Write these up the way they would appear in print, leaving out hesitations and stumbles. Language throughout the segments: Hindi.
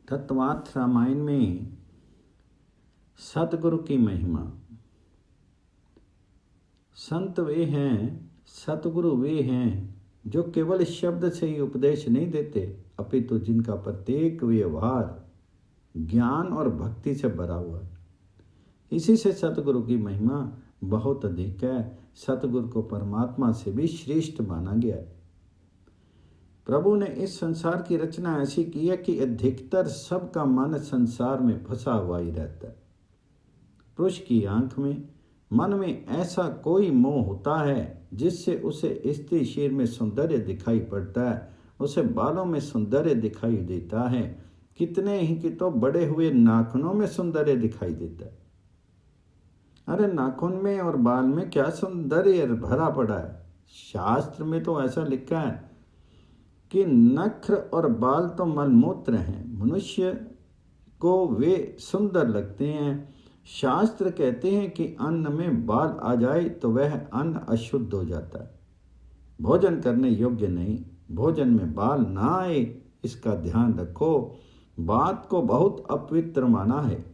तत्वार्थ रामायण में सतगुरु की महिमा। संत वे हैं, सतगुरु वे हैं जो केवल शब्द से ही उपदेश नहीं देते, अपितु जिनका प्रत्येक व्यवहार ज्ञान और भक्ति से भरा हुआ है। इसी से सतगुरु की महिमा बहुत अधिक है। सतगुरु को परमात्मा से भी श्रेष्ठ माना गया है। प्रभु ने इस संसार की रचना ऐसी की है कि अधिकतर सबका मन संसार में फंसा हुआ ही रहता है। पुरुष की आंख में, मन में ऐसा कोई मोह होता है जिससे उसे स्त्री शरीर में सौंदर्य दिखाई पड़ता है, उसे बालों में सौंदर्य दिखाई देता है, कितने ही कि तो बड़े हुए नाखूनों में सौंदर्य दिखाई देता है। अरे नाखून में और बाल में क्या सौंदर्य भरा पड़ा है। शास्त्र में तो ऐसा लिखा है कि नख्र और बाल तो मलमूत्र हैं, मनुष्य को वे सुंदर लगते हैं। शास्त्र कहते हैं कि अन्न में बाल आ जाए तो वह अन्न अशुद्ध हो जाता है, भोजन करने योग्य नहीं। भोजन में बाल ना आए इसका ध्यान रखो। बात को बहुत अपवित्र माना है।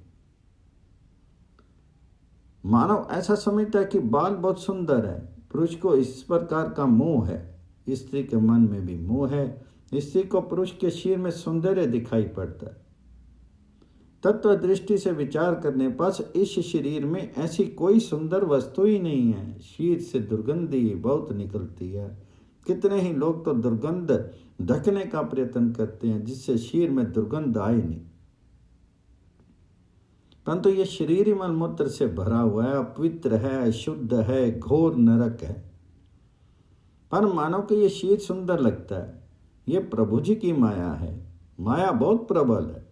मानव ऐसा समझता है कि बाल बहुत सुंदर है। पुरुष को इस प्रकार का मोह है, स्त्री के मन में भी मोह है। स्त्री को पुरुष के शरीर में सौंदर्य दिखाई पड़ता है। तत्व दृष्टि से विचार करने पर इस शरीर में ऐसी कोई सुंदर वस्तु ही नहीं है। शरीर से दुर्गंधी बहुत निकलती है। कितने ही लोग तो दुर्गंध ढकने का प्रयत्न करते हैं जिससे शरीर में दुर्गंध आए नहीं, परंतु यह शरीर ही मलमूत्र से भरा हुआ है, अपवित्र है, अशुद्ध है, घोर नरक है। पर मानव को यह शरीर सुंदर लगता है। यह प्रभु जी की माया है। माया बहुत प्रबल है।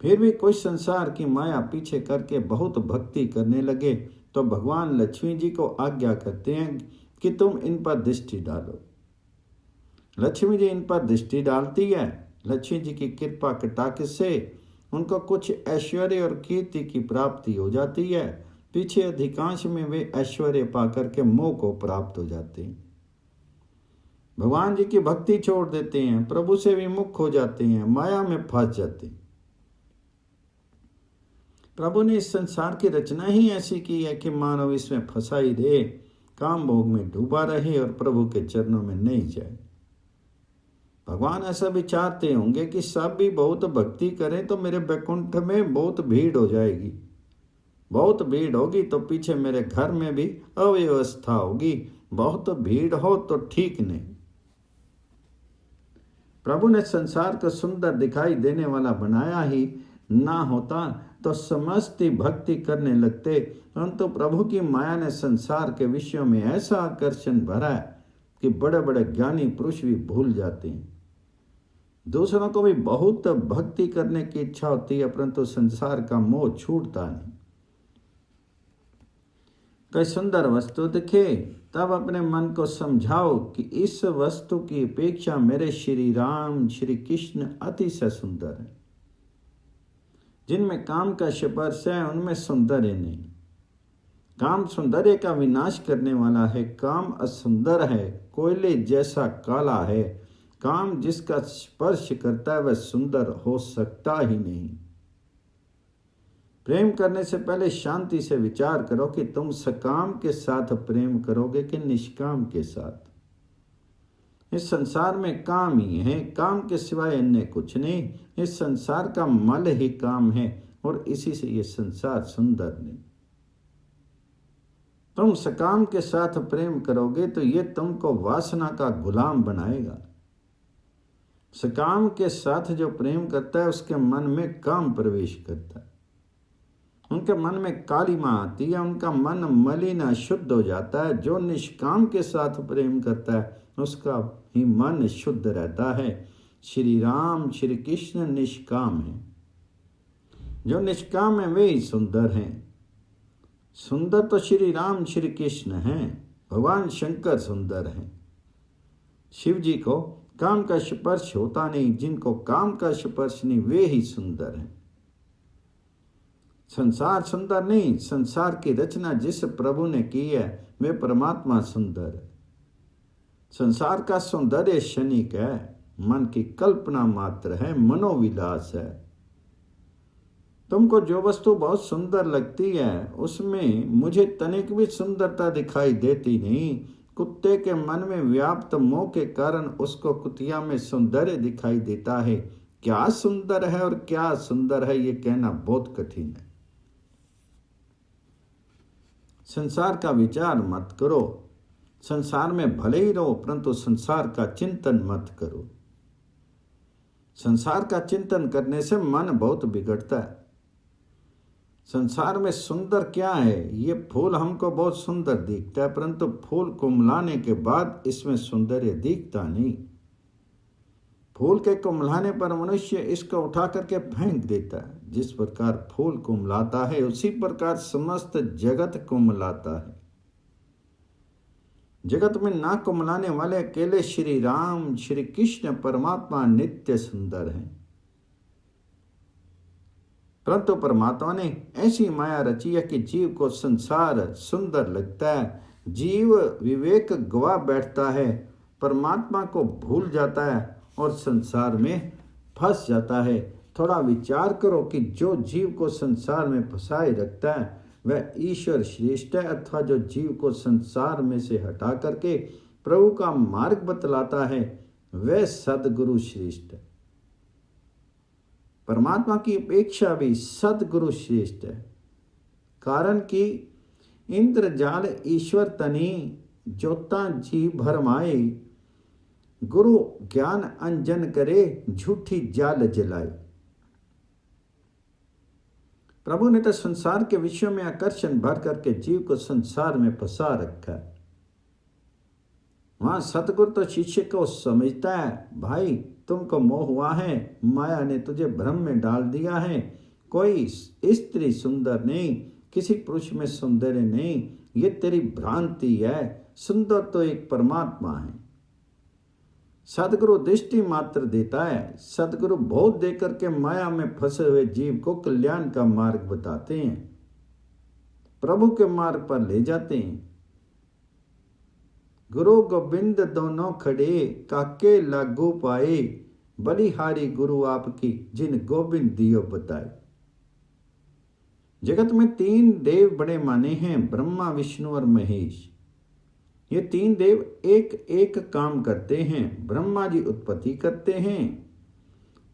फिर भी कोई संसार की माया पीछे करके बहुत भक्ति करने लगे तो भगवान लक्ष्मी जी को आज्ञा करते हैं कि तुम इन पर दृष्टि डालो। लक्ष्मी जी इन पर दृष्टि डालती है। लक्ष्मी जी की कृपा कटाक्ष से उनको कुछ ऐश्वर्य और कीर्ति की प्राप्ति हो जाती है। पीछे अधिकांश में वे ऐश्वर्य पाकर के मोह को प्राप्त हो जाते हैं। भगवान जी की भक्ति छोड़ देते हैं, प्रभु से विमुख हो जाते हैं, माया में फंस जाते हैं। प्रभु ने इस संसार की रचना ही ऐसी की है कि मानव इसमें फंसा ही रहे, काम भोग में डूबा रहे और प्रभु के चरणों में नहीं जाए। भगवान ऐसा भी चाहते होंगे कि सब भी बहुत भक्ति करें तो मेरे बैकुंठ में बहुत भीड़ हो जाएगी। बहुत भीड़ होगी तो पीछे मेरे घर में भी अव्यवस्था होगी। बहुत भीड़ हो तो ठीक नहीं। प्रभु ने संसार को सुंदर दिखाई देने वाला बनाया ही ना होता तो समस्त भक्ति करने लगते, परंतु प्रभु की माया ने संसार के विषयों में ऐसा आकर्षण भरा है कि बड़े बड़े ज्ञानी पुरुष भी भूल जाते हैं। दूसरों को भी बहुत भक्ति करने की इच्छा होती है, परंतु संसार का मोह छूटता नहीं। कोई सुंदर वस्तु दिखे तब अपने मन को समझाओ कि इस वस्तु की अपेक्षा मेरे श्री राम श्री कृष्ण अतिशय सुंदर है। जिनमें काम का स्पर्श है उनमें सौंदर्य नहीं। काम सौंदर्य का विनाश करने वाला है। काम असुंदर है, कोयले जैसा काला है। काम जिसका स्पर्श करता है वह सुंदर हो सकता ही नहीं। प्रेम करने से पहले शांति से विचार करो कि तुम सकाम के साथ प्रेम करोगे कि निष्काम के साथ। इस संसार में काम ही है, काम के सिवाय अन्य कुछ नहीं। इस संसार का मल ही काम है और इसी से ये संसार सुंदर नहीं। तुम सकाम के साथ प्रेम करोगे तो ये तुमको वासना का गुलाम बनाएगा। सकाम के साथ जो प्रेम करता है उसके मन में काम प्रवेश करता है। उनके मन में कालिमा आती है, उनका मन मलिन अशुद्ध हो जाता है। जो निष्काम के साथ प्रेम करता है उसका ही मन शुद्ध रहता है। श्री राम श्री कृष्ण निष्काम है। जो निष्काम है वे ही सुंदर हैं। सुंदर तो श्री राम श्री कृष्ण हैं। भगवान शंकर सुंदर हैं। शिव जी को काम का स्पर्श होता नहीं। जिनको काम का स्पर्श नहीं वे ही सुंदर हैं। संसार सुंदर नहीं, संसार की रचना जिस प्रभु ने की है वे परमात्मा सुंदर है। संसार का सौंदर्य क्षणिक है। मन की कल्पना मात्र है, मनोविलास है। तुमको जो वस्तु बहुत सुंदर लगती है उसमें मुझे तनिक भी सुंदरता दिखाई देती नहीं। कुत्ते के मन में व्याप्त मोह के कारण उसको कुतिया में सौंदर्य दिखाई देता है। क्या सुंदर है और क्या सुंदर है ये कहना बहुत कठिन है। संसार का विचार मत करो। संसार में भले ही रहो परंतु संसार का चिंतन मत करो। संसार का चिंतन करने से मन बहुत बिगड़ता है। संसार में सुंदर क्या है? ये फूल हमको बहुत सुंदर दिखता है परंतु फूल कुम्हलाने के बाद इसमें सौंदर्य दिखता नहीं। फूल के कुम्हलाने पर मनुष्य इसको उठा करके फेंक देता है। जिस प्रकार फूल कुम्हलाता है उसी प्रकार समस्त जगत कुम्हलाता है। जगत में ना कुम्हलाने वाले अकेले श्री राम श्री कृष्ण परमात्मा नित्य सुंदर हैं। परंतु परमात्मा ने ऐसी माया रची है कि जीव को संसार सुंदर लगता है। जीव विवेक गवा बैठता है, परमात्मा को भूल जाता है और संसार में फंस जाता है। थोड़ा विचार करो कि जो जीव को संसार में फंसाए रखता है वह ईश्वर श्रेष्ठ है अथवा जो जीव को संसार में से हटा करके प्रभु का मार्ग बतलाता है वह सद्गुरु श्रेष्ठ है। परमात्मा की अपेक्षा भी सद्गुरु श्रेष्ठ है। कारण कि इंद्रजाल ईश्वर तनी जोता जी भरमाए, गुरु ज्ञान अंजन करे झूठी जाल जलाए। प्रभु ने तो संसार के विषयों में आकर्षण भर करके जीव को संसार में फंसा रखा है। वहां सतगुरु तो शिष्य को समझता है, भाई तुमको मोह हुआ है, माया ने तुझे भ्रम में डाल दिया है। कोई स्त्री सुंदर नहीं, किसी पुरुष में सौंदर्य नहीं, ये तेरी भ्रांति है। सुंदर तो एक परमात्मा है। सदगुरु दृष्टि मात्र देता है। सदगुरु बोध देकर के माया में फंसे हुए जीव को कल्याण का मार्ग बताते हैं, प्रभु के मार्ग पर ले जाते हैं। गुरु गोविंद दोनों खड़े, काके लागू पाए, बलिहारी गुरु आपकी जिन गोविंद दियो बताए। जगत में 3 देव बड़े माने हैं, ब्रह्मा विष्णु और महेश। ये 3 देव एक एक काम करते हैं। ब्रह्मा जी उत्पत्ति करते हैं,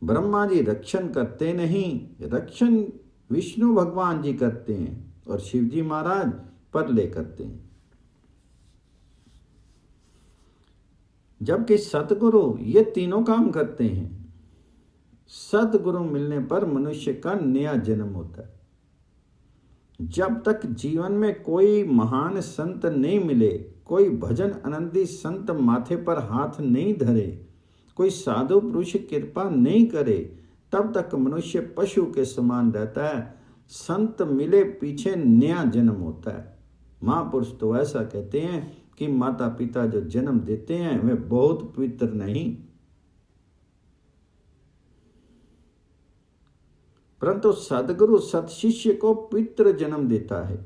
ब्रह्मा जी रक्षण करते नहीं, रक्षण विष्णु भगवान जी करते हैं और शिव जी महाराज परले करते हैं। जबकि सतगुरु ये तीनों काम करते हैं। सतगुरु मिलने पर मनुष्य का नया जन्म होता है। जब तक जीवन में कोई महान संत नहीं मिले, कोई भजन आनंदी संत माथे पर हाथ नहीं धरे, कोई साधु पुरुष कृपा नहीं करे, तब तक मनुष्य पशु के समान रहता है। संत मिले पीछे नया जन्म होता है। महापुरुष तो ऐसा कहते हैं कि माता पिता जो जन्म देते हैं वे बहुत पवित्र नहीं, परंतु सदगुरु सतशिष्य को पवित्र जन्म देता है।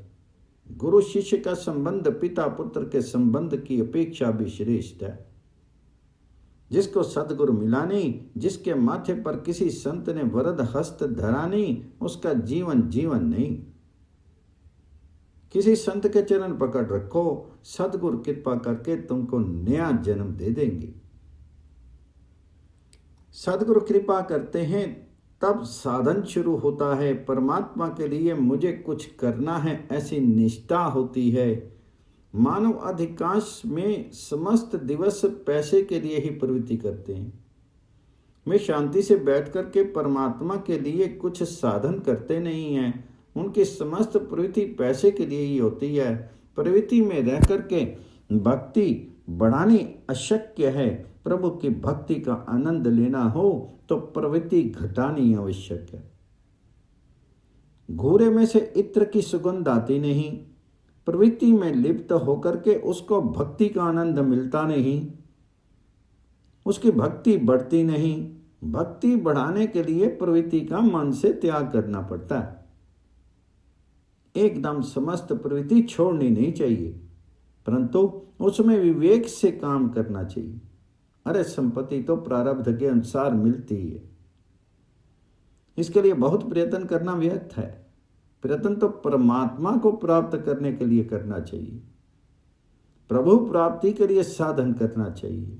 गुरु शिष्य का संबंध पिता पुत्र के संबंध की अपेक्षा भी श्रेष्ठ है। जिसको सदगुरु मिला नहीं, जिसके माथे पर किसी संत ने वरद हस्त धरा नहीं, उसका जीवन जीवन नहीं। किसी संत के चरण पकड़ रखो, सदगुरु कृपा करके तुमको नया जन्म दे देंगे। सदगुरु कृपा करते हैं तब साधन शुरू होता है। परमात्मा के लिए मुझे कुछ करना है ऐसी निष्ठा होती है। मानव अधिकांश में समस्त दिवस पैसे के लिए ही प्रवृत्ति करते हैं। वे शांति से बैठ कर के परमात्मा के लिए कुछ साधन करते नहीं हैं। उनकी समस्त प्रवृत्ति पैसे के लिए ही होती है। प्रवृत्ति में रह कर के भक्ति बढ़ानी अशक्य है। प्रभु की भक्ति का आनंद लेना हो तो प्रवृत्ति घटानी आवश्यक है। घूरे में से इत्र की सुगंध आती नहीं, प्रवृत्ति में लिप्त होकर के उसको भक्ति का आनंद मिलता नहीं, उसकी भक्ति बढ़ती नहीं। भक्ति बढ़ाने के लिए प्रवृत्ति का मन से त्याग करना पड़ता है। एकदम समस्त प्रवृत्ति छोड़नी नहीं चाहिए, परंतु उसमें विवेक से काम करना चाहिए। अरे संपत्ति तो प्रारब्ध के अनुसार मिलती है, इसके लिए बहुत प्रयत्न करना व्यर्थ है। प्रयत्न तो परमात्मा को प्राप्त करने के लिए करना चाहिए, प्रभु प्राप्ति के लिए साधन करना चाहिए।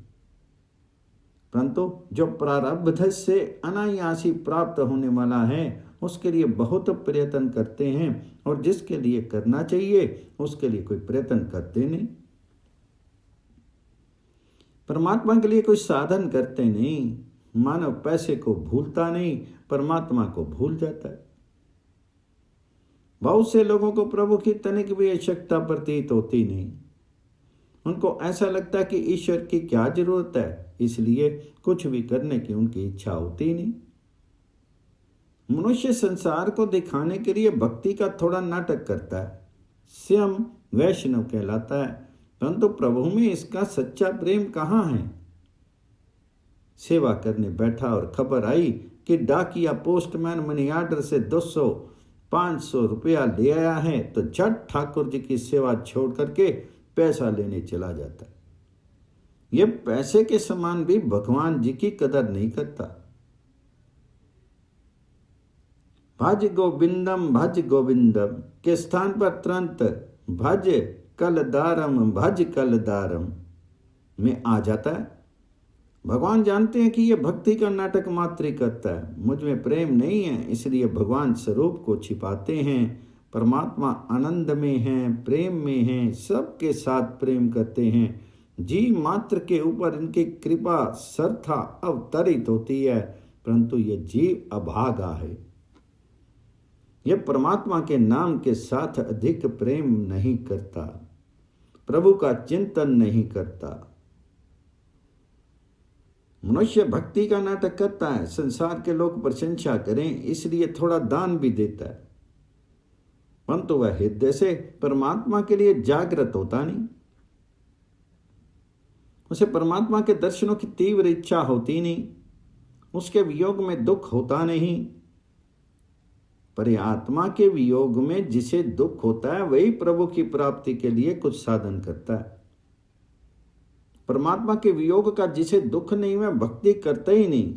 परंतु जो प्रारब्ध से अनायासी प्राप्त होने वाला है उसके लिए बहुत प्रयत्न करते हैं, और जिसके लिए करना चाहिए उसके लिए कोई प्रयत्न करते नहीं। परमात्मा के लिए कोई साधन करते नहीं। मानव पैसे को भूलता नहीं, परमात्मा को भूल जाता है। बहुत से लोगों को प्रभु की तनिक भी आवश्यकता प्रतीत होती नहीं। उनको ऐसा लगता है कि ईश्वर की क्या जरूरत है, इसलिए कुछ भी करने की उनकी इच्छा होती नहीं। मनुष्य संसार को दिखाने के लिए भक्ति का थोड़ा नाटक करता है, स्वयं वैष्णव कहलाता है, परंतु प्रभु में इसका सच्चा प्रेम कहाँ है। सेवा करने बैठा और खबर आई कि डाकिया पोस्टमैन मनी आर्डर से 200-500 रुपया ले आया है, तो झट ठाकुर जी की सेवा छोड़ करके पैसा लेने चला जाता है। यह पैसे के समान भी भगवान जी की कदर नहीं करता। भज गोविंदम के स्थान पर तुरंत भज कलदारम में आ जाता है। भगवान जानते हैं कि यह भक्ति का नाटक मात्र ही करता है, मुझ में प्रेम नहीं है, इसलिए भगवान स्वरूप को छिपाते हैं। परमात्मा आनंद में हैं, प्रेम में हैं, सबके साथ प्रेम करते हैं। जीव मात्र के ऊपर इनकी कृपा सर्था अवतरित होती है, परंतु यह जीव अभागा है। यह परमात्मा के नाम के साथ अधिक प्रेम नहीं करता, प्रभु का चिंतन नहीं करता। मनुष्य भक्ति का नाटक करता है, संसार के लोग प्रशंसा करें इसलिए थोड़ा दान भी देता है, परंतु वह हृदय से परमात्मा के लिए जागृत होता नहीं। उसे परमात्मा के दर्शनों की तीव्र इच्छा होती नहीं, उसके वियोग में दुख होता नहीं। पर आत्मा के वियोग में जिसे दुख होता है वही प्रभु की प्राप्ति के लिए कुछ साधन करता है। परमात्मा के वियोग का जिसे दुख नहीं वह भक्ति करता ही नहीं।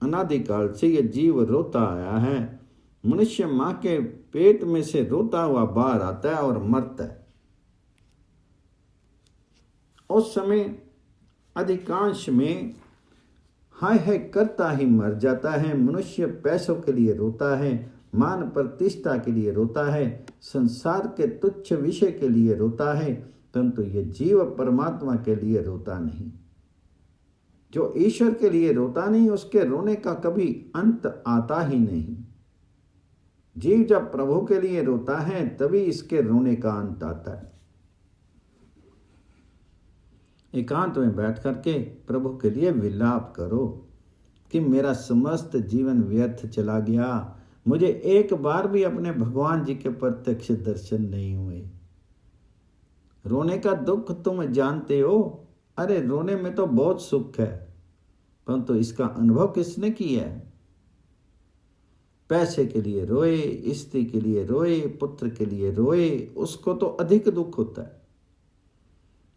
अनादिकाल से यह जीव रोता आया है। मनुष्य मां के पेट में से रोता हुआ बाहर आता है और मरता है। उस समय अधिकांश में हाय हाय करता ही मर जाता है। मनुष्य पैसों के लिए रोता है, मान प्रतिष्ठा के लिए रोता है, संसार के तुच्छ विषय के लिए रोता है, परंतु यह जीव परमात्मा के लिए रोता नहीं। जो ईश्वर के लिए रोता नहीं उसके रोने का कभी अंत आता ही नहीं। जीव जब प्रभु के लिए रोता है तभी इसके रोने का अंत आता है। एकांत में बैठ करके प्रभु के लिए विलाप करो कि मेरा समस्त जीवन व्यर्थ चला गया, मुझे एक बार भी अपने भगवान जी के प्रत्यक्ष दर्शन नहीं हुए। रोने का दुख तुम जानते हो। अरे रोने में तो बहुत सुख है, परंतु इसका अनुभव किसने किया है। पैसे के लिए रोए, स्त्री के लिए रोए, पुत्र के लिए रोए, उसको तो अधिक दुख होता है।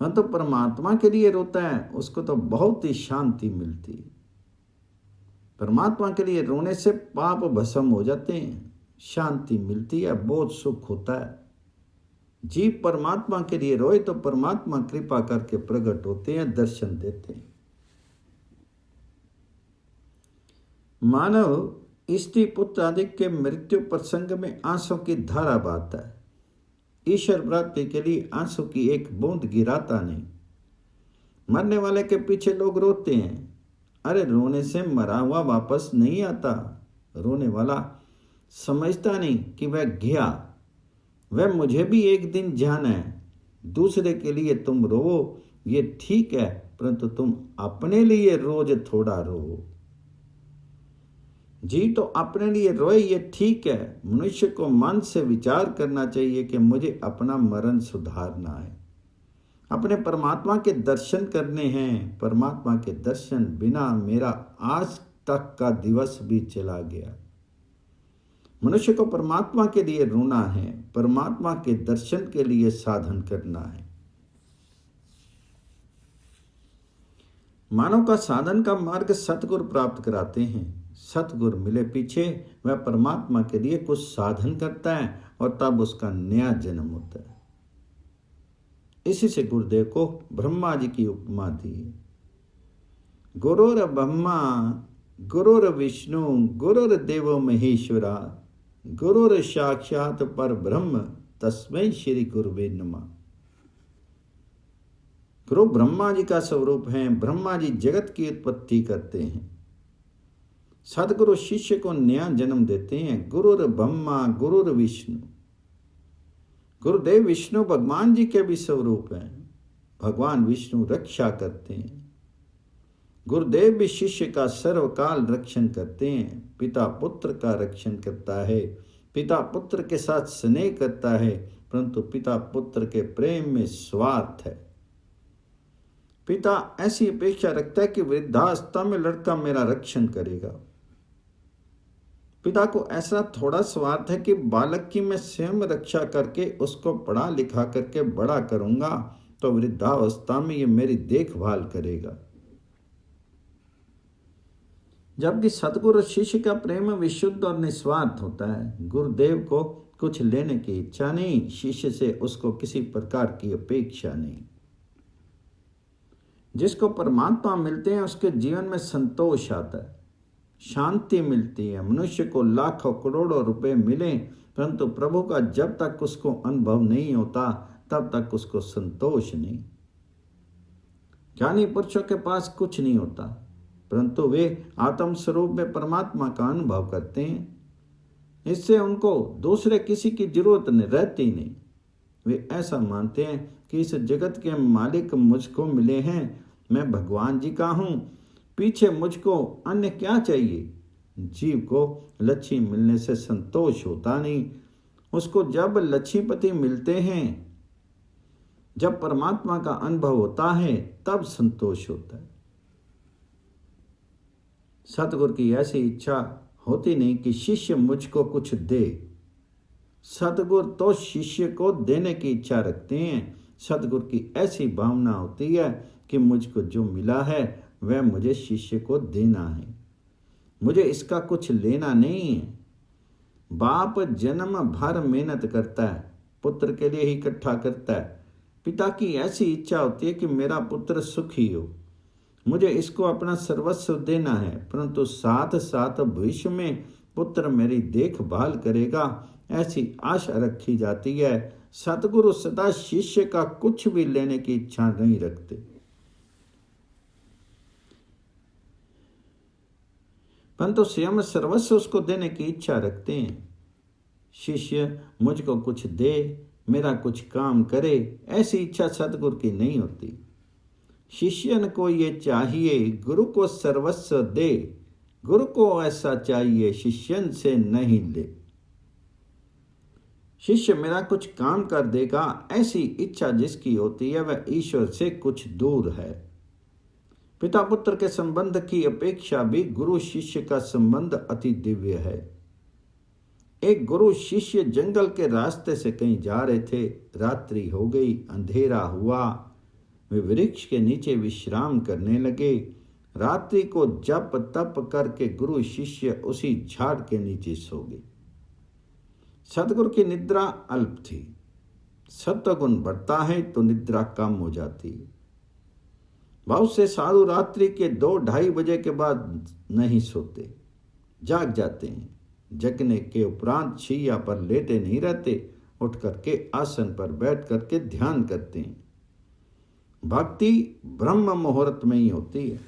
परंतु परमात्मा के लिए रोता है उसको तो बहुत ही शांति मिलती है। परमात्मा के लिए रोने से पाप भस्म हो जाते हैं, शांति मिलती है, बहुत सुख होता है। जीव परमात्मा के लिए रोए तो परमात्मा कृपा करके प्रकट होते हैं, दर्शन देते हैं। मानव स्त्री पुत्र आदि के मृत्यु प्रसंग में आंसू की धारा बहाता है। ईश्वर प्राप्ति के लिए आंसू की एक बूंद गिराता नहीं। मरने वाले के पीछे लोग रोते हैं। अरे रोने से मरा हुआ वापस नहीं आता। रोने वाला समझता नहीं कि वह गया, वह मुझे भी एक दिन जाना है। दूसरे के लिए तुम रो ये ठीक है, परंतु तुम अपने लिए रोज थोड़ा रो। जी तो अपने लिए रोए ये ठीक है। मनुष्य को मन से विचार करना चाहिए कि मुझे अपना मरण सुधारना है, अपने परमात्मा के दर्शन करने हैं। परमात्मा के दर्शन बिना मेरा आज तक का दिवस भी चला गया। मनुष्य को परमात्मा के लिए रोना है, परमात्मा के दर्शन के लिए साधन करना है। मानव का साधन का मार्ग सतगुरु प्राप्त कराते हैं। सतगुरु मिले पीछे वह परमात्मा के लिए कुछ साधन करता है और तब उसका नया जन्म होता है। इसी से गुरुदेव को ब्रह्मा जी की उपमा दी है। गुरुर ब्रह्मा गुरुर विष्णु गुरुर्देवो महेश्वरा गुरुर साक्षात पर ब्रह्म तस्मै श्री गुरुवे नमः। गुरु ब्रह्मा जी का स्वरूप है। ब्रह्मा जी जगत की उत्पत्ति करते हैं। सदगुरु शिष्य को नया जन्म देते हैं। गुरुर ब्रह्मा गुरुर विष्णु। गुरुदेव विष्णु भगवान जी के भी स्वरूप हैं। भगवान विष्णु रक्षा करते हैं। गुरुदेव भी शिष्य का सर्वकाल रक्षण करते हैं। पिता पुत्र का रक्षण करता है। पिता पुत्र के साथ स्नेह करता है, परंतु पिता पुत्र के प्रेम में स्वार्थ है। पिता ऐसी अपेक्षा रखता है कि वृद्धावस्था में लड़का मेरा रक्षण करेगा। पिता को ऐसा थोड़ा स्वार्थ है कि बालक की मैं स्वयं रक्षा करके उसको पढ़ा लिखा करके बड़ा करूंगा तो वृद्धावस्था में ये मेरी देखभाल करेगा। जबकि सतगुरु शिष्य का प्रेम विशुद्ध और निस्वार्थ होता है। गुरुदेव को कुछ लेने की इच्छा नहीं, शिष्य से उसको किसी प्रकार की अपेक्षा नहीं। जिसको परमात्मा मिलते हैं उसके जीवन में संतोष आता है, शांति मिलती है। मनुष्य को लाखों करोड़ों रुपए मिले, परंतु प्रभु का जब तक उसको अनुभव नहीं होता तब तक उसको संतोष नहीं। ज्ञानी पुरुषों के पास कुछ नहीं होता, परंतु वे आत्म स्वरूप में परमात्मा का अनुभव करते हैं। इससे उनको दूसरे किसी की जरूरत नहीं रहती नहीं। वे ऐसा मानते हैं कि इस जगत के मालिक मुझको मिले हैं, मैं भगवान जी का हूँ, पीछे मुझको अन्य क्या चाहिए। जीव को लक्ष्मी मिलने से संतोष होता नहीं। उसको जब लक्ष्मीपति मिलते हैं, जब परमात्मा का अनुभव होता है, तब संतोष होता है। सतगुरु की ऐसी इच्छा होती नहीं कि शिष्य मुझको कुछ दे। सतगुरु तो शिष्य को देने की इच्छा रखते हैं। सतगुरु की ऐसी भावना होती है कि मुझको जो मिला है वह मुझे शिष्य को देना है, मुझे इसका कुछ लेना नहीं है। बाप जन्म भर मेहनत करता है, पुत्र के लिए ही इकट्ठा करता है। पिता की ऐसी इच्छा होती है कि मेरा पुत्र सुखी हो, मुझे इसको अपना सर्वस्व देना है, परंतु साथ साथ भविष्य में पुत्र मेरी देखभाल करेगा, ऐसी आशा रखी जाती है। सतगुरु सदा शिष्य का कुछ भी लेने की इच्छा नहीं रखते, परंतु स्वयं सर्वस्व उसको देने की इच्छा रखते हैं। शिष्य मुझको कुछ दे, मेरा कुछ काम करे, ऐसी इच्छा सतगुरु की नहीं होती। शिष्यन को ये चाहिए गुरु को सर्वस्व दे, गुरु को ऐसा चाहिए शिष्यन से नहीं ले। शिष्य मेरा कुछ काम कर देगा, ऐसी इच्छा जिसकी होती है वह ईश्वर से कुछ दूर है। पिता पुत्र के संबंध की अपेक्षा भी गुरु शिष्य का संबंध अति दिव्य है। एक गुरु शिष्य जंगल के रास्ते से कहीं जा रहे थे। रात्रि हो गई, अंधेरा हुआ। वे वृक्ष के नीचे विश्राम करने लगे। रात्रि को जप तप करके गुरु शिष्य उसी झाड़ के नीचे सो गए। सतगुरु की निद्रा अल्प थी। सत्वगुण बढ़ता है तो निद्रा कम हो जाती है। बहुत से साधु रात्रि के 2-2:30 बजे के बाद नहीं सोते, जाग जाते हैं। जगने के उपरांत शैया पर लेटे नहीं रहते, उठ करके आसन पर बैठ करके ध्यान करते हैं। भक्ति ब्रह्म मुहूर्त में ही होती है।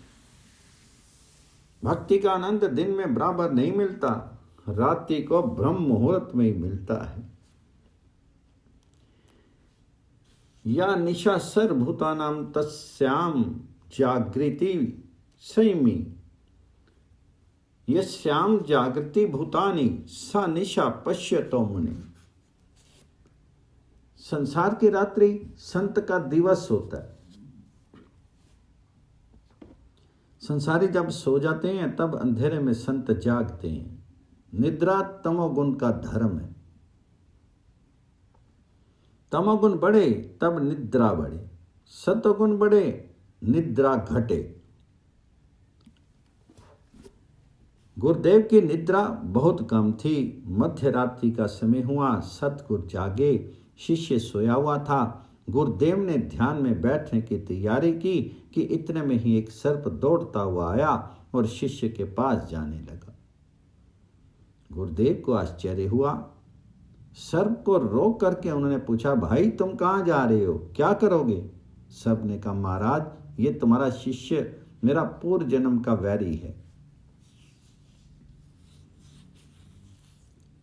भक्ति का आनंद दिन में बराबर नहीं मिलता, रात्रि को ब्रह्म मुहूर्त में ही मिलता है। या निशा सर्वभूतानां तस्याम जागृति संयमी यस्याम जागृति भूतानि सा निशा पश्यतो मुनि। संसार की रात्रि संत का दिवस होता है। संसारी जब सो जाते हैं तब अंधेरे में संत जागते हैं। निद्रा तमोगुण का धर्म है। तमोगुण बढ़े तब निद्रा बढ़े, सत्वगुण बढ़े निद्रा घटे। गुरुदेव की निद्रा बहुत कम थी। मध्य रात्रि का समय हुआ, सतगुरु जागे, शिष्य सोया हुआ था। गुरुदेव ने ध्यान में बैठने की तैयारी की कि इतने में ही एक सर्प दौड़ता हुआ आया और शिष्य के पास जाने लगा। गुरुदेव को आश्चर्य हुआ। सर्प को रोक करके उन्होंने पूछा, भाई तुम कहाँ जा रहे हो, क्या करोगे? सर्प ने कहा, महाराज ये तुम्हारा शिष्य मेरा पूर्व जन्म का वैरी है।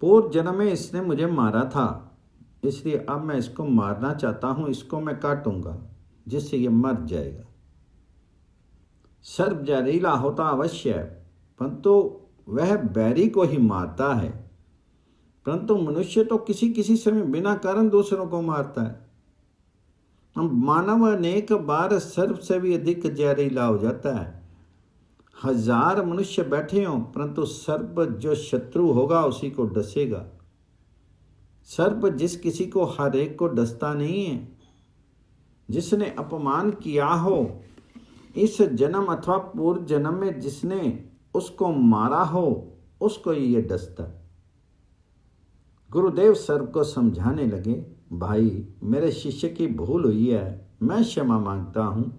पूर्व जन्म में इसने मुझे मारा था, इसलिए अब मैं इसको मारना चाहता हूं। इसको मैं काटूंगा जिससे ये मर जाएगा। सर्प जहरीला होता अवश्य है, परंतु वह बैरी को ही मारता है। परंतु मनुष्य तो किसी किसी समय बिना कारण दूसरों को मारता है। मानव अनेक बार सर्प से भी अधिक जहरीला हो जाता है। 1000 मनुष्य बैठे हों, परंतु सर्प जो शत्रु होगा उसी को डसेगा। सर्प जिस किसी को हर एक को डसता नहीं है। जिसने अपमान किया हो इस जन्म अथवा पूर्व जन्म में, जिसने उसको मारा हो उसको ये डसता। गुरुदेव सर्प को समझाने लगे, भाई मेरे शिष्य की भूल हुई है, मैं क्षमा मांगता हूँ।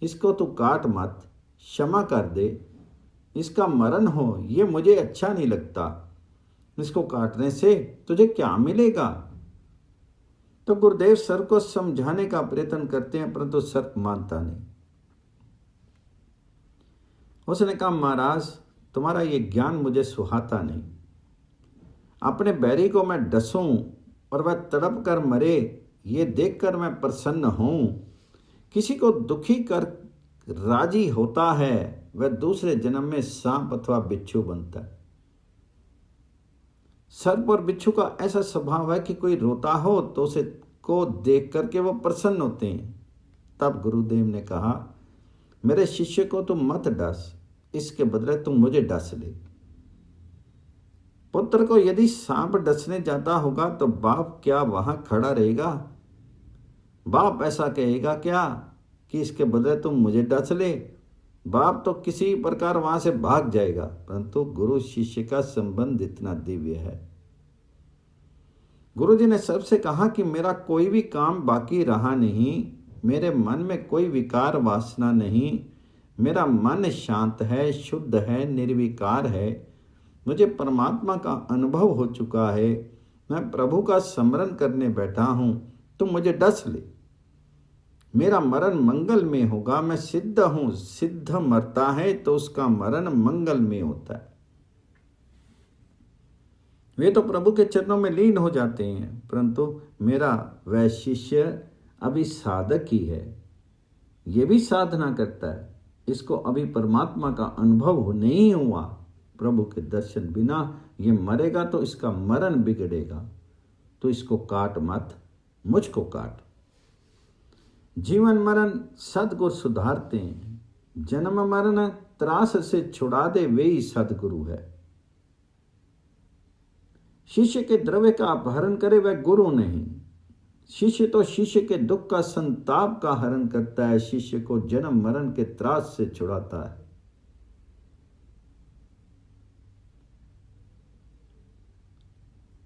इसको तू काट मत, क्षमा कर दे। इसका मरण हो ये मुझे अच्छा नहीं लगता। इसको काटने से तुझे क्या मिलेगा? तो गुरुदेव सर्प को समझाने का प्रयत्न करते हैं, परंतु सर्प मानता नहीं। उसने कहा, महाराज तुम्हारा ये ज्ञान मुझे सुहाता नहीं। अपने बैरी को मैं डसूं और वह तड़प कर मरे, ये देखकर मैं प्रसन्न हूं। किसी को दुखी कर राजी होता है वह दूसरे जन्म में सांप अथवा बिच्छू बनता है। सर्प और बिच्छू का ऐसा स्वभाव है कि कोई रोता हो तो उसे को देख करके वो प्रसन्न होते हैं। तब गुरुदेव ने कहा, मेरे शिष्य को तुम मत डस, इसके बदले तुम मुझे डस ले। पुत्र को यदि सांप डसने जाता होगा तो बाप क्या वहां खड़ा रहेगा? बाप ऐसा कहेगा क्या कि इसके बदले तुम मुझे डस ले? बाप तो किसी प्रकार वहां से भाग जाएगा। परंतु गुरु शिष्य का संबंध इतना दिव्य है। गुरु जी ने सबसे कहा कि मेरा कोई भी काम बाकी रहा नहीं, मेरे मन में कोई विकार वासना नहीं, मेरा मन शांत है, शुद्ध है, निर्विकार है। मुझे परमात्मा का अनुभव हो चुका है। मैं प्रभु का स्मरण करने बैठा हूं, तुम मुझे डस ले। मेरा मरण मंगल में होगा। मैं सिद्ध हूं, सिद्ध मरता है तो उसका मरण मंगल में होता है। वे तो प्रभु के चरणों में लीन हो जाते हैं, परंतु मेरा वह शिष्य अभी साधक ही है। ये भी साधना करता है, इसको अभी परमात्मा का अनुभव नहीं हुआ। प्रभु के दर्शन बिना ये मरेगा तो इसका मरण बिगड़ेगा। तो इसको काट मत, मुझको काट। जीवन मरण सदगुरु सुधारते हैं। जन्म मरण त्रास से छुड़ा दे वे ही सदगुरु है। शिष्य के द्रव्य का अपहरण करे वह गुरु नहीं। शिष्य तो शिष्य के दुख का संताप का हरण करता है, शिष्य को जन्म मरण के त्रास से छुड़ाता है।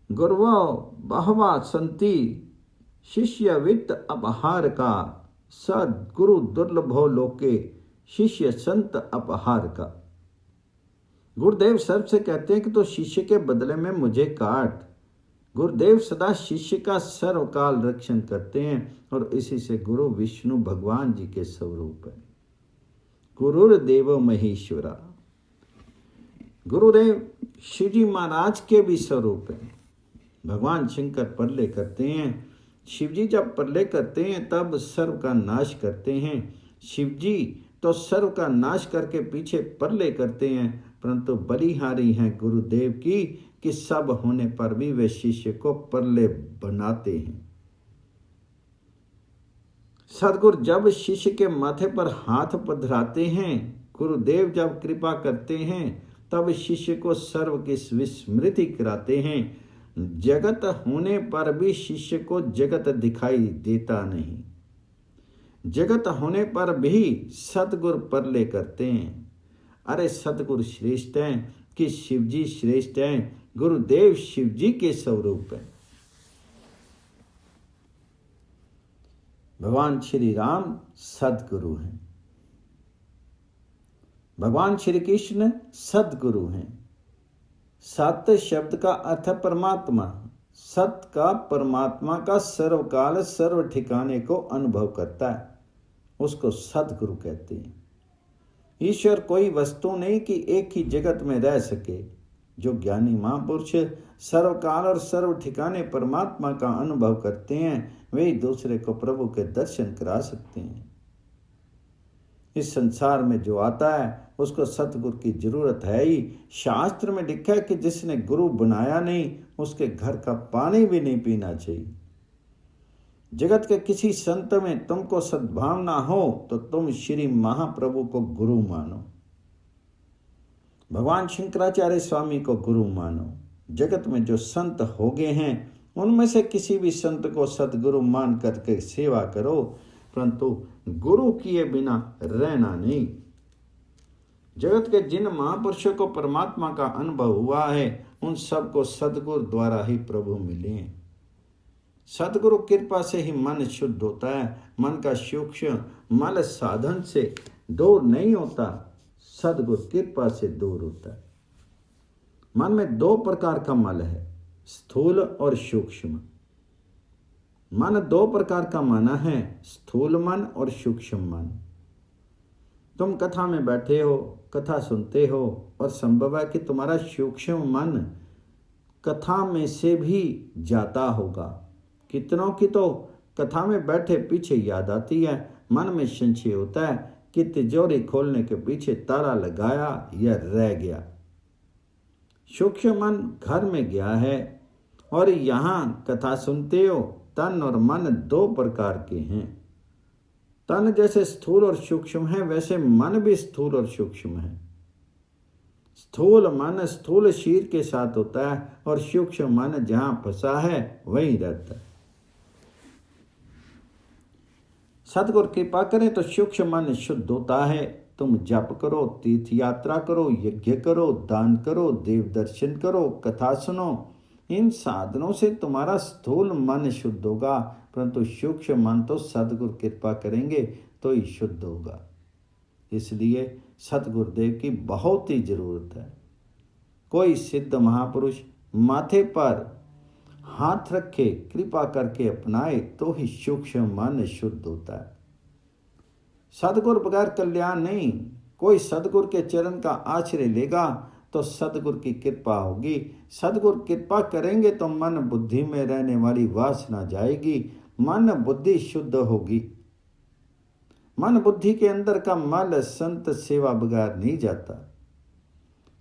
गुरवो बहवा संति शिष्य वित्त अपहार का, सदगुरु दुर्लभो लोके शिष्य संत अपहार का। गुरुदेव सर्प से कहते हैं कि तो शिष्य के बदले में मुझे काट। गुरुदेव सदा शिष्य का सर्वकाल रक्षण करते हैं और इसी से गुरु विष्णु भगवान जी के स्वरूप है। गुरुर्देव महेश्वरा। गुरुदेव शिव जी महाराज के भी स्वरूप है। भगवान शंकर प्रलय करते हैं। शिव जी जब प्रलय करते हैं तब सर्व का नाश करते हैं। शिव जी तो सर्व का नाश करके पीछे प्रलय करते हैं, परंतु बलिहारी हैं गुरुदेव की कि सब होने पर भी वे शिष्य को प्रलय बनाते हैं। सदगुरु जब शिष्य के माथे पर हाथ पधराते हैं, गुरुदेव जब कृपा करते हैं, तब शिष्य को सर्व की विस्मृति कराते हैं। जगत होने पर भी शिष्य को जगत दिखाई देता नहीं। जगत होने पर भी सतगुरु प्रलय करते हैं। अरे सतगुरु श्रेष्ठ हैं कि शिवजी श्रेष्ठ हैं। गुरुदेव शिवजी के स्वरूप हैं। भगवान श्री राम सद्गुरु हैं। भगवान श्री कृष्ण सद्गुरु हैं। सत्य शब्द का अर्थ परमात्मा। सत का परमात्मा का सर्वकाल सर्व ठिकाने को अनुभव करता है, उसको सद्गुरु कहते हैं। ईश्वर कोई वस्तु नहीं कि एक ही जगत में रह सके। जो ज्ञानी महापुरुष सर्वकाल और सर्व ठिकाने परमात्मा का अनुभव करते हैं, वे दूसरे को प्रभु के दर्शन करा सकते हैं। इस संसार में जो आता है उसको सतगुरु की जरूरत है ही। शास्त्र में लिखा है कि जिसने गुरु बनाया नहीं, उसके घर का पानी भी नहीं पीना चाहिए। जगत के किसी संत में तुमको सद्भावना हो तो तुम श्री महाप्रभु को गुरु मानो। भगवान शंकराचार्य स्वामी को गुरु मानो। जगत में जो संत हो गए हैं, उनमें से किसी भी संत को सदगुरु मान करके सेवा करो, परंतु गुरु किए बिना रहना नहीं। जगत के जिन महापुरुषों को परमात्मा का अनुभव हुआ है, उन सबको सदगुरु द्वारा ही प्रभु मिले हैं। सदगुरु कृपा से ही मन शुद्ध होता है। मन का सूक्ष्म मल साधन से दूर नहीं होता, सदगुरु कृपा से दूर होता है। मन में दो प्रकार का मल है, स्थूल और सूक्ष्म। मन दो प्रकार का मन है, स्थूल मन और सूक्ष्म मन। तुम कथा में बैठे हो, कथा सुनते हो, और संभव है कि तुम्हारा सूक्ष्म मन कथा में से भी जाता होगा। कितनों की तो कथा में बैठे पीछे याद आती है। मन में संशय होता है कि तिजोरी खोलने के पीछे ताला लगाया या रह गया। सूक्ष्म मन घर में गया है और यहाँ कथा सुनते हो। तन और मन दो प्रकार के हैं। तन जैसे स्थूल और सूक्ष्म है, वैसे मन भी स्थूल और सूक्ष्म है। स्थूल मन स्थूल शरीर के साथ होता है और सूक्ष्म मन जहां फंसा है वहीं रहता है। सतगुरु कृपा करें तो सूक्ष्म मन शुद्ध होता है। तुम जप करो, तीर्थ यात्रा करो, यज्ञ करो, दान करो, देव दर्शन करो, कथा सुनो, इन साधनों से तुम्हारा स्थूल मन शुद्ध होगा, परंतु सूक्ष्म मन तो सदगुरु कृपा करेंगे तो ही शुद्ध होगा। इसलिए सतगुरुदेव की बहुत ही जरूरत है। कोई सिद्ध महापुरुष माथे पर हाथ रखे, कृपा करके अपनाए तो ही सूक्ष्म मन शुद्ध होता है। सदगुरु बगैर कल्याण नहीं। कोई सदगुरु के चरण का आश्रय लेगा तो सदगुरु की कृपा होगी। सदगुरु कृपा करेंगे तो मन बुद्धि में रहने वाली वासना जाएगी, मन बुद्धि शुद्ध होगी। मन बुद्धि के अंदर का मल संत सेवा बगैर नहीं जाता।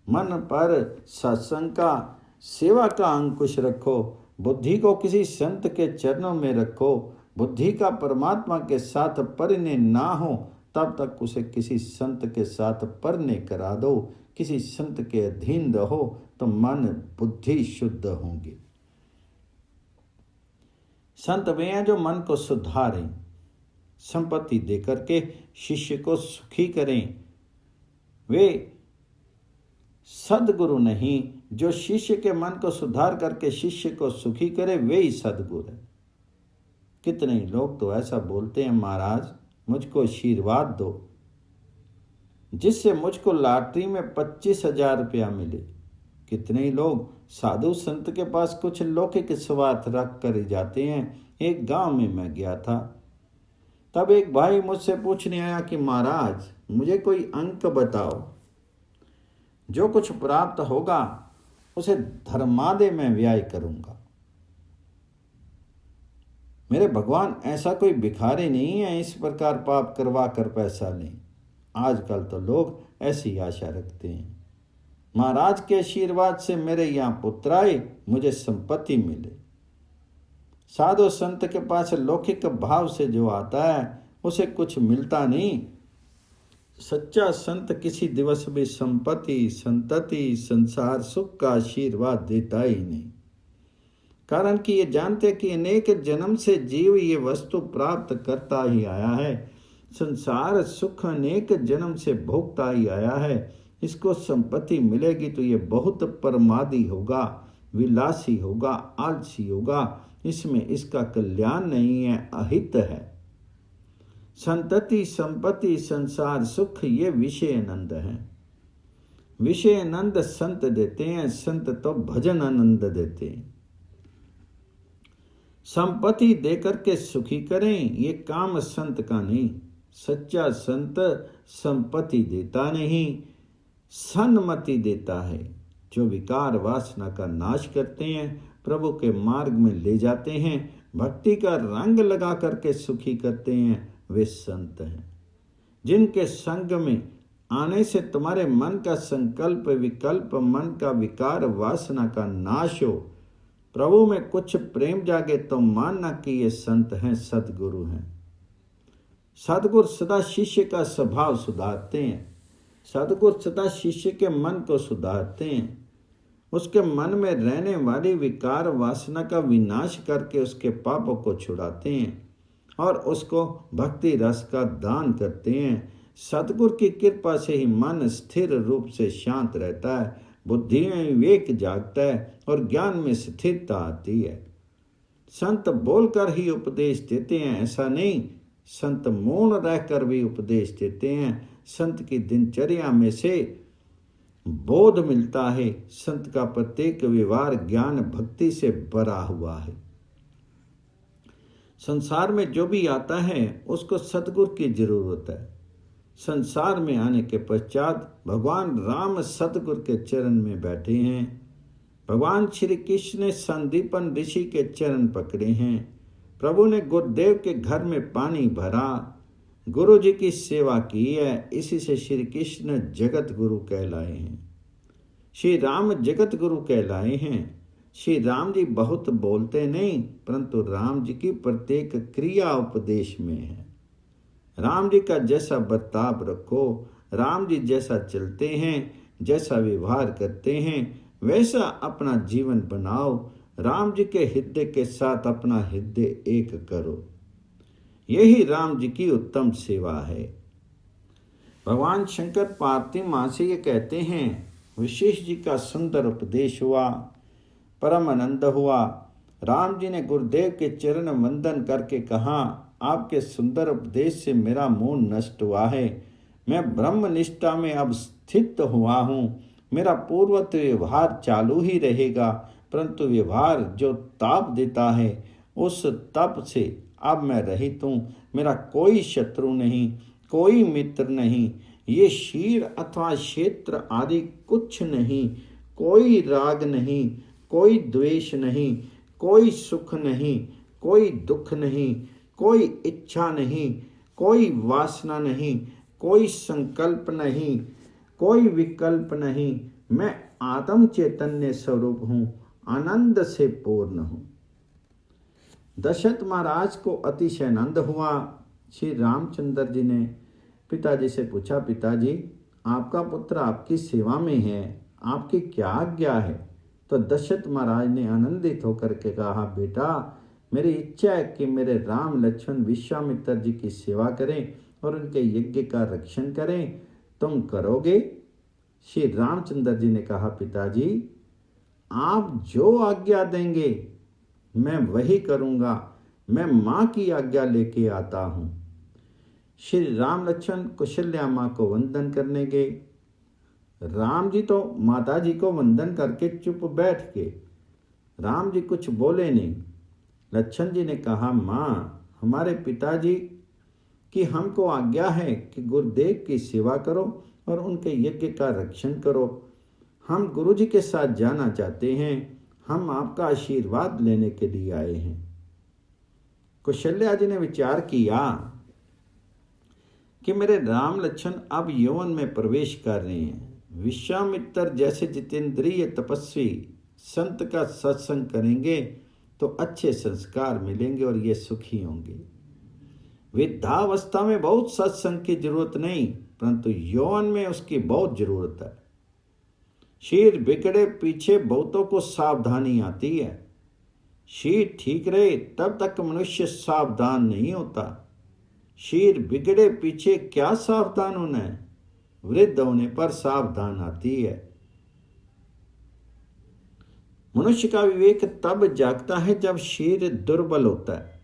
मन पर सत्संग का सेवा का अंकुश रखो, बुद्धि को किसी संत के चरणों में रखो। बुद्धि का परमात्मा के साथ परिणय ना हो तब तक उसे किसी संत के साथ परिणय करा दो, किसी संत के अधीन रहो तो मन बुद्धि शुद्ध होंगे। संत वे हैं जो मन को सुधारें, संपत्ति देकर के शिष्य को सुखी करें। वे सदगुरु नहीं, जो शिष्य के मन को सुधार करके शिष्य को सुखी करे वे ही सदगुरु है। कितने लोग तो ऐसा बोलते हैं, महाराज मुझको आशीर्वाद दो, जिससे मुझको लॉटरी में 25,000 रुपया मिले। कितने ही लोग साधु संत के पास कुछ लौकिक स्वार्थ रख कर जाते हैं। एक गांव में मैं गया था, तब एक भाई मुझसे पूछने आया कि महाराज मुझे कोई अंक बताओ, जो कुछ प्राप्त होगा उसे धर्मादय में व्यय करूंगा। मेरे भगवान ऐसा कोई भिखारी नहीं है इस प्रकार पाप करवा कर पैसा लें। आजकल तो लोग ऐसी आशा रखते हैं, महाराज के आशीर्वाद से मेरे यहाँ पुत्र आए, मुझे संपत्ति मिले। साधु संत के पास लौकिक भाव से जो आता है उसे कुछ मिलता नहीं। सच्चा संत किसी दिवस भी संपत्ति, संतति, संसार सुख का आशीर्वाद देता ही नहीं। कारण कि ये जानते कि अनेक जन्म से जीव ये वस्तु प्राप्त करता ही आया है। संसार सुख अनेक जन्म से भोगता ही आया है। इसको संपत्ति मिलेगी तो ये बहुत प्रमादी होगा, विलासी होगा, आलसी होगा, इसमें इसका कल्याण नहीं है, अहित है। संतति, संपत्ति, संसार सुख, ये विषय आनंद है। विषय आनंद संत देते हैं, संत तो भजन आनंद देते हैं। संपत्ति देकर के सुखी करें, ये काम संत का नहीं। सच्चा संत संपत्ति देता नहीं, सन्मति देता है, जो विकार वासना का नाश करते हैं, प्रभु के मार्ग में ले जाते हैं, भक्ति का रंग लगा करके सुखी करते हैं, वे संत हैं। जिनके संग में आने से तुम्हारे मन का संकल्प विकल्प, मन का विकार वासना का नाश हो, प्रभु में कुछ प्रेम जागे, तो मानना कि ये संत हैं, सतगुरु हैं। सतगुरु सदा शिष्य का स्वभाव सुधारते हैं। सतगुरु सदा शिष्य के मन को सुधारते हैं। उसके मन में रहने वाली विकार वासना का विनाश करके उसके पापों को छुड़ाते हैं और उसको भक्ति रस का दान करते हैं। सतगुरु की कृपा से ही मन स्थिर रूप से शांत रहता है, बुद्धि में विवेक जागता है और ज्ञान में स्थिरता आती है। संत बोलकर ही उपदेश देते हैं ऐसा नहीं, संत मौन रहकर भी उपदेश देते हैं। संत की दिनचर्या में से बोध मिलता है। संत का प्रत्येक व्यवहार ज्ञान भक्ति से भरा हुआ है। संसार में जो भी आता है उसको सतगुरु की जरूरत है। संसार में आने के पश्चात भगवान राम सतगुरु के चरण में बैठे हैं। भगवान श्री कृष्ण ने संदीपन ऋषि के चरण पकड़े हैं। प्रभु ने गुरुदेव के घर में पानी भरा, गुरु जी की सेवा की है। इसी से श्री कृष्ण जगत गुरु कहलाए हैं। श्री राम जगत गुरु कहलाए हैं। श्री राम जी बहुत बोलते नहीं, परंतु राम जी की प्रत्येक क्रिया उपदेश में है। राम जी का जैसा बर्ताव रखो, राम जी जैसा चलते हैं, जैसा व्यवहार करते हैं, वैसा अपना जीवन बनाओ। राम जी के हृदय के साथ अपना हृदय एक करो। यही राम जी की उत्तम सेवा है। भगवान शंकर पार्वती माँ से ये कहते हैं, विशेष जी का सुंदर उपदेश हुआ, परम आनंद हुआ। राम जी ने गुरुदेव के चरण वंदन करके कहा, आपके सुंदर उपदेश से मेरा मोह नष्ट हुआ है। मैं ब्रह्म निष्ठा में अब स्थित हुआ हूँ। मेरा पूर्वत व्यवहार चालू ही रहेगा, परंतु व्यवहार जो ताप देता है उस तप से अब मैं रहित हूँ। मेरा कोई शत्रु नहीं, कोई मित्र नहीं, ये शीर अथवा क्षेत्र आदि कुछ नहीं, कोई राग नहीं, कोई द्वेष नहीं, कोई सुख नहीं, कोई दुख नहीं, कोई इच्छा नहीं, कोई वासना नहीं, कोई संकल्प नहीं, कोई विकल्प नहीं। मैं आत्म चैतन्य स्वरूप हूँ, आनंद से पूर्ण हूँ। दशरथ महाराज को अतिशय आनंद हुआ। श्री रामचंद्र जी ने पिताजी से पूछा, पिताजी आपका पुत्र आपकी सेवा में है, आपकी क्या आज्ञा है? तो दशरथ महाराज ने आनंदित होकर के कहा, बेटा मेरी इच्छा है कि मेरे राम लक्ष्मण विश्वामित्र जी की सेवा करें और उनके यज्ञ का रक्षण करें। तुम करोगे? श्री रामचंद्र जी ने कहा, पिताजी आप जो आज्ञा देंगे मैं वही करूँगा। मैं माँ की आज्ञा लेके आता हूँ। श्री राम लक्ष्मण कौशल्या माँ को वंदन करने गए। राम जी तो माता जी को वंदन करके चुप बैठ गए। राम जी कुछ बोले नहीं। लक्ष्मण जी ने कहा, माँ हमारे पिताजी की हमको आज्ञा है कि गुरुदेव की सेवा करो और उनके यज्ञ का रक्षण करो। हम गुरु जी के साथ जाना चाहते हैं। हम आपका आशीर्वाद लेने के लिए आए हैं। कौशल्या जी ने विचार किया कि मेरे राम लक्ष्मण अब यौवन में प्रवेश कर रहे हैं। विश्वामित्र जैसे जितेंद्रिय तपस्वी संत का सत्संग करेंगे तो अच्छे संस्कार मिलेंगे और ये सुखी होंगे। वृद्धावस्था में बहुत सत्संग की जरूरत नहीं, परंतु यौवन में उसकी बहुत जरूरत है। शरीर बिगड़े पीछे बहुतों को सावधानी आती है। शरीर ठीक रहे तब तक मनुष्य सावधान नहीं होता। शरीर बिगड़े पीछे क्या सावधान होना है? वृद्ध होने पर सावधान आती है। मनुष्य का विवेक तब जागता है जब शरीर दुर्बल होता है,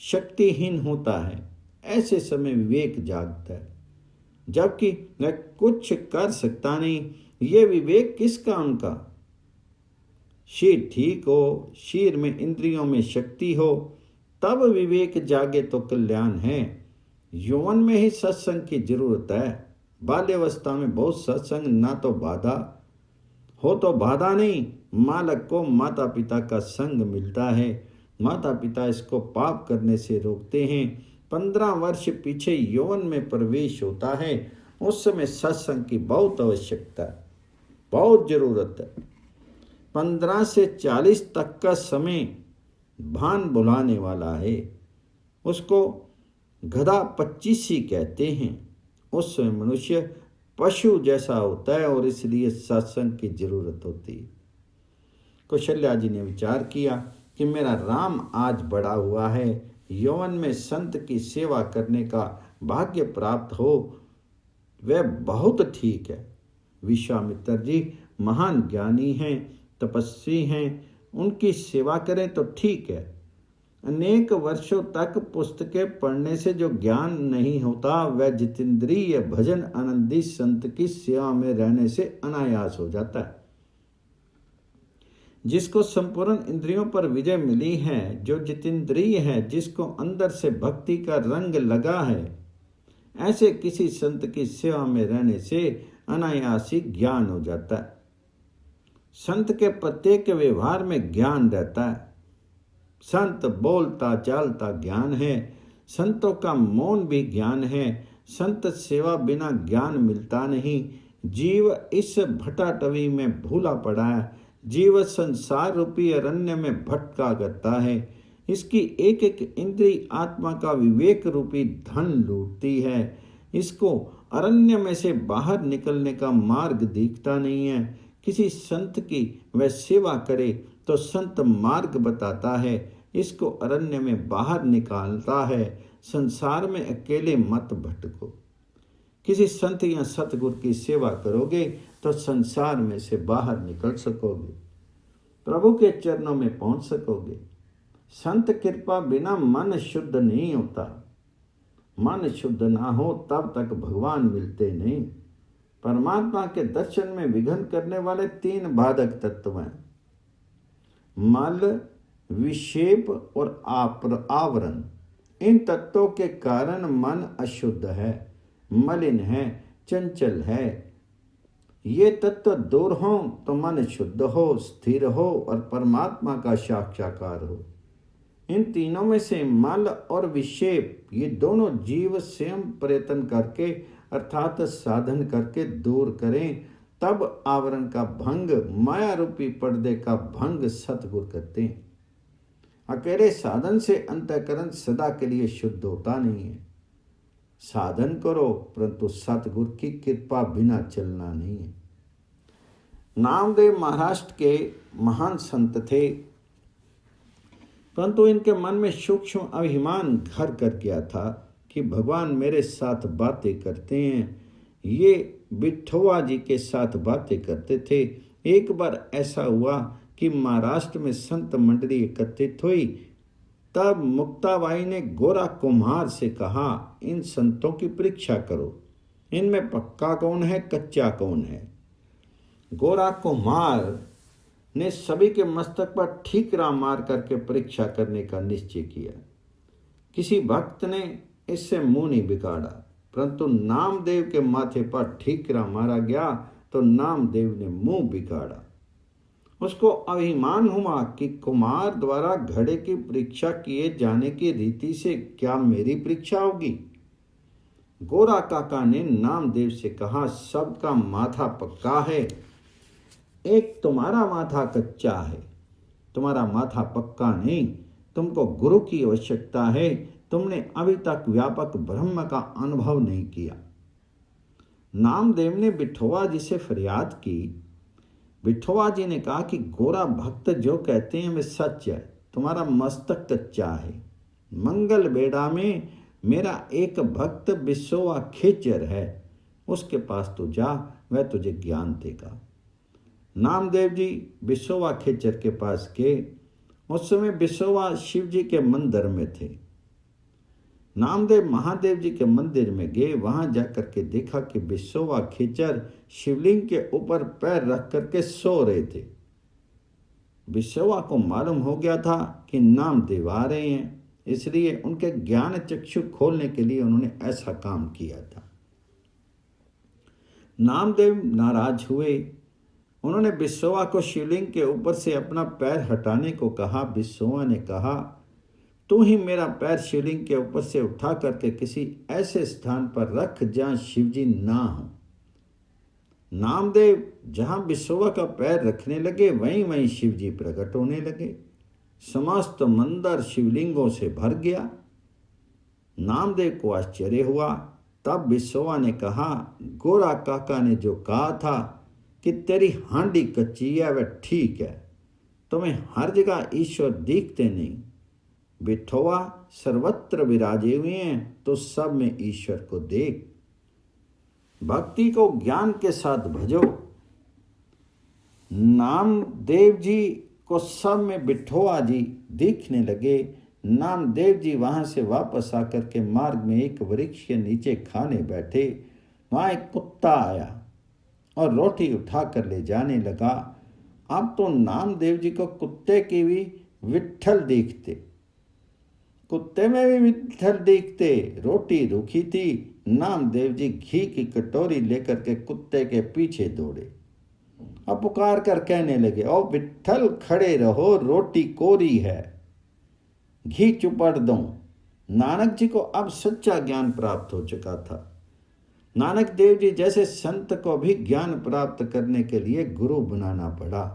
शक्तिहीन होता है। ऐसे समय विवेक जागता है, जबकि वह कुछ कर सकता नहीं। ये विवेक किस काम का? शरीर ठीक हो, शरीर में इंद्रियों में शक्ति हो, तब विवेक जागे तो कल्याण है। यौवन में ही सत्संग की जरूरत है। बाल्यावस्था में बहुत सत्संग ना तो बाधा हो तो बाधा नहीं, बालक को माता पिता का संग मिलता है। माता पिता इसको पाप करने से रोकते हैं। 15 वर्ष पीछे यौवन में प्रवेश होता है, उस समय सत्संग की बहुत आवश्यकता है, बहुत जरूरत है। 15 से 40 तक का समय भान बुलाने वाला है, उसको गधा 25 कहते हैं। उस समय मनुष्य पशु जैसा होता है और इसलिए सत्संग की जरूरत होती है। कौशल्या जी ने विचार किया कि मेरा राम आज बड़ा हुआ है, यौवन में संत की सेवा करने का भाग्य प्राप्त हो, वह बहुत ठीक है। विश्वामित्र जी महान ज्ञानी हैं, तपस्वी हैं, उनकी सेवा करें तो ठीक है। अनेक वर्षों तक पुस्तकें पढ़ने से जो ज्ञान नहीं होता, वह जितेंद्रिय भजन आनंदी संत की सेवा में रहने से अनायास हो जाता है। जिसको संपूर्ण इंद्रियों पर विजय मिली है, जो जितेंद्रिय है, जिसको अंदर से भक्ति का रंग लगा है, ऐसे किसी संत की सेवा में रहने से अनायासी ज्ञान हो जाता है। संत के प्रत्येक व्यवहार में ज्ञान रहता है। संत बोलता चालता ज्ञान है, संतों का मौन भी ज्ञान है। संत सेवा बिना ज्ञान मिलता नहीं। जीव इस भटाटवी में भूला पड़ा है। जीव संसार रूपी अरण्य में भटका करता है। इसकी एक एक इंद्रिय आत्मा का विवेक रूपी धन लूटती है। इसको अरण्य में से बाहर निकलने का मार्ग दिखता नहीं है। किसी संत की वह सेवा करे तो संत मार्ग बताता है, इसको अरण्य में बाहर निकालता है। संसार में अकेले मत भटको। किसी संत या सतगुरु की सेवा करोगे तो संसार में से बाहर निकल सकोगे, प्रभु के चरणों में पहुंच सकोगे। संत कृपा बिना मन शुद्ध नहीं होता। मन शुद्ध ना हो तब तक भगवान मिलते नहीं। परमात्मा के दर्शन में विघ्न करने वाले 3 बाधक तत्व हैं: मल, विक्षेप और आवरण। इन तत्वों के कारण मन अशुद्ध है, मलिन है, चंचल है। ये तत्व दूर हो तो मन शुद्ध हो, स्थिर हो और परमात्मा का साक्षात्कार हो। इन तीनों में से मल और विक्षेप, ये दोनों जीव स्वयं प्रयत्न करके अर्थात साधन करके दूर करें, तब आवरण का भंग, माया रूपी पर्दे का भंग सतगुरु करते हैं। अकेले साधन से अंतःकरण सदा के लिए शुद्ध होता नहीं है। साधन करो परंतु सतगुरु की कृपा बिना चलना नहीं है। नामदेव महाराष्ट्र के महान संत थे, परंतु इनके मन में सूक्ष्म अभिमान घर कर गया था कि भगवान मेरे साथ बातें करते हैं। ये विठोवा जी के साथ बातें करते थे। एक बार ऐसा हुआ कि महाराष्ट्र में संत मंडली एकत्रित हुई। तब मुक्ताबाई ने गोरा कुम्हार से कहा, इन संतों की परीक्षा करो, इनमें पक्का कौन है, कच्चा कौन है। गोरा कुम्हार ने सभी के मस्तक पर ठीकरा मार करके परीक्षा करने का निश्चय किया। किसी भक्त ने इससे मुंह नहीं बिगाड़ा, परंतु नामदेव के माथे पर ठीकरा मारा गया तो नामदेव ने मुंह बिगाड़ा। उसको अभिमान हुआ कि कुमार द्वारा घड़े की परीक्षा किए जाने की रीति से क्या मेरी परीक्षा होगी। गोरा काका ने नामदेव से कहा, सबका माथा पक्का है, एक तुम्हारा माथा कच्चा है। तुम्हारा माथा पक्का नहीं, तुमको गुरु की आवश्यकता है। तुमने अभी तक व्यापक ब्रह्म का अनुभव नहीं किया। नामदेव ने विठोवा जी से फरियाद की। विठोवा जी ने कहा कि गोरा भक्त जो कहते हैं वे सच है, तुम्हारा मस्तक कच्चा है। मंगल बेड़ा में मेरा एक भक्त बिसोवा खेचर है, उसके पास तो जा, वह तुझे ज्ञान देगा। नामदेव जी बिसोवा खेचर के पास गए। उस समय बिसोवा शिव जी के मंदिर में थे। नामदेव महादेव जी के मंदिर में गए। वहां जाकर के देखा कि बिसोवा खेचर शिवलिंग के ऊपर पैर रख करके सो रहे थे। बिसोवा को मालूम हो गया था कि नामदेव आ रहे हैं, इसलिए उनके ज्ञान चक्षु खोलने के लिए उन्होंने ऐसा काम किया था। नामदेव नाराज हुए। उन्होंने बिसोवा को शिवलिंग के ऊपर से अपना पैर हटाने को कहा। बिसोवा ने कहा, तू ही मेरा पैर शिवलिंग के ऊपर से उठा करके किसी ऐसे स्थान पर रख जहां शिवजी ना हो। नामदेव जहां बिसोवा का पैर रखने लगे, वहीं वहीं शिवजी प्रकट होने लगे। समस्त मंदिर शिवलिंगों से भर गया। नामदेव को आश्चर्य हुआ। तब बिसोवा ने कहा, गोरा काका ने जो कहा था कि तेरी हांडी कच्ची है, वह ठीक है। तुम्हें हर जगह ईश्वर दिखते नहीं। बिठोवा सर्वत्र विराजे हुए हैं, तो सब में ईश्वर को देख। भक्ति को ज्ञान के साथ भजो। नामदेव जी को सब में बिठोवा जी दिखने लगे। नामदेव जी वहां से वापस आकर के मार्ग में एक वृक्ष के नीचे खाने बैठे। वहां एक कुत्ता आया और रोटी उठा कर ले जाने लगा। अब तो नामदेव जी को कुत्ते की भी विट्ठल दिखते, कुत्ते में भी विट्ठल दिखते। रोटी रूखी थी। नामदेव जी घी की कटोरी लेकर के कुत्ते के पीछे दौड़े और पुकार कर कहने लगे, ओ विट्ठल खड़े रहो, रोटी कोरी है, घी चुपड़ दो। नानक जी को अब सच्चा ज्ञान प्राप्त हो चुका था। नानक देव जी जैसे संत को भी ज्ञान प्राप्त करने के लिए गुरु बनाना पड़ा।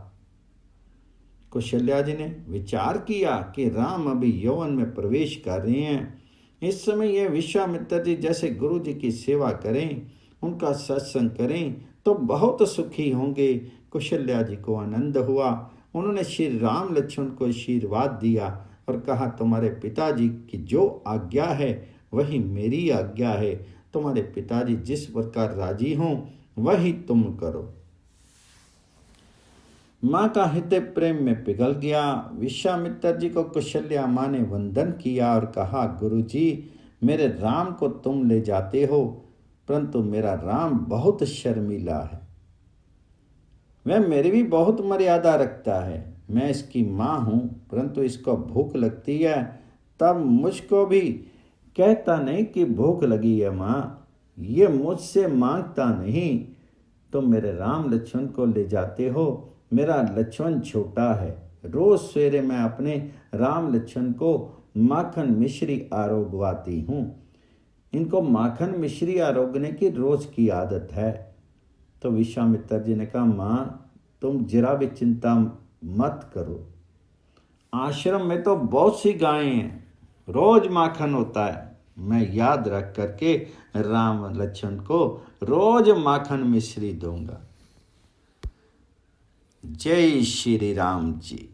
कौशल्या जी ने विचार किया कि राम अभी यौवन में प्रवेश कर रहे हैं। इस समय ये विश्वामित्र जी जैसे गुरु जी की सेवा करें, उनका सत्संग करें तो बहुत सुखी होंगे। कौशल्या जी को आनंद हुआ। उन्होंने श्री राम लक्ष्मण को आशीर्वाद दिया और कहा, तुम्हारे पिताजी की जो आज्ञा है वही मेरी आज्ञा है। तुम्हारे पिताजी जिस प्रकार राजी हों वही तुम करो। माँ का हृदय प्रेम में पिघल गया। विश्वामित्र जी को कौशल्या माँ ने वंदन किया और कहा, गुरु जी, मेरे राम को तुम ले जाते हो, परंतु मेरा राम बहुत शर्मीला है। वह मेरी भी बहुत मर्यादा रखता है। मैं इसकी माँ हूँ, परंतु इसको भूख लगती है तब मुझको भी कहता नहीं कि भूख लगी है माँ। ये मुझसे मांगता नहीं। तुम मेरे राम लक्ष्मण को ले जाते हो। मेरा लक्ष्मण छोटा है। रोज सवेरे मैं अपने राम लक्ष्मण को माखन मिश्री आरोगवाती हूँ। इनको माखन मिश्री आरोगने की रोज की आदत है। तो विश्वामित्र जी ने कहा, माँ तुम जरा भी चिंता मत करो। आश्रम में तो बहुत सी गायें हैं, रोज माखन होता है। मैं याद रख करके राम लक्ष्मण को रोज माखन मिश्री दूंगा। जय श्री राम जी।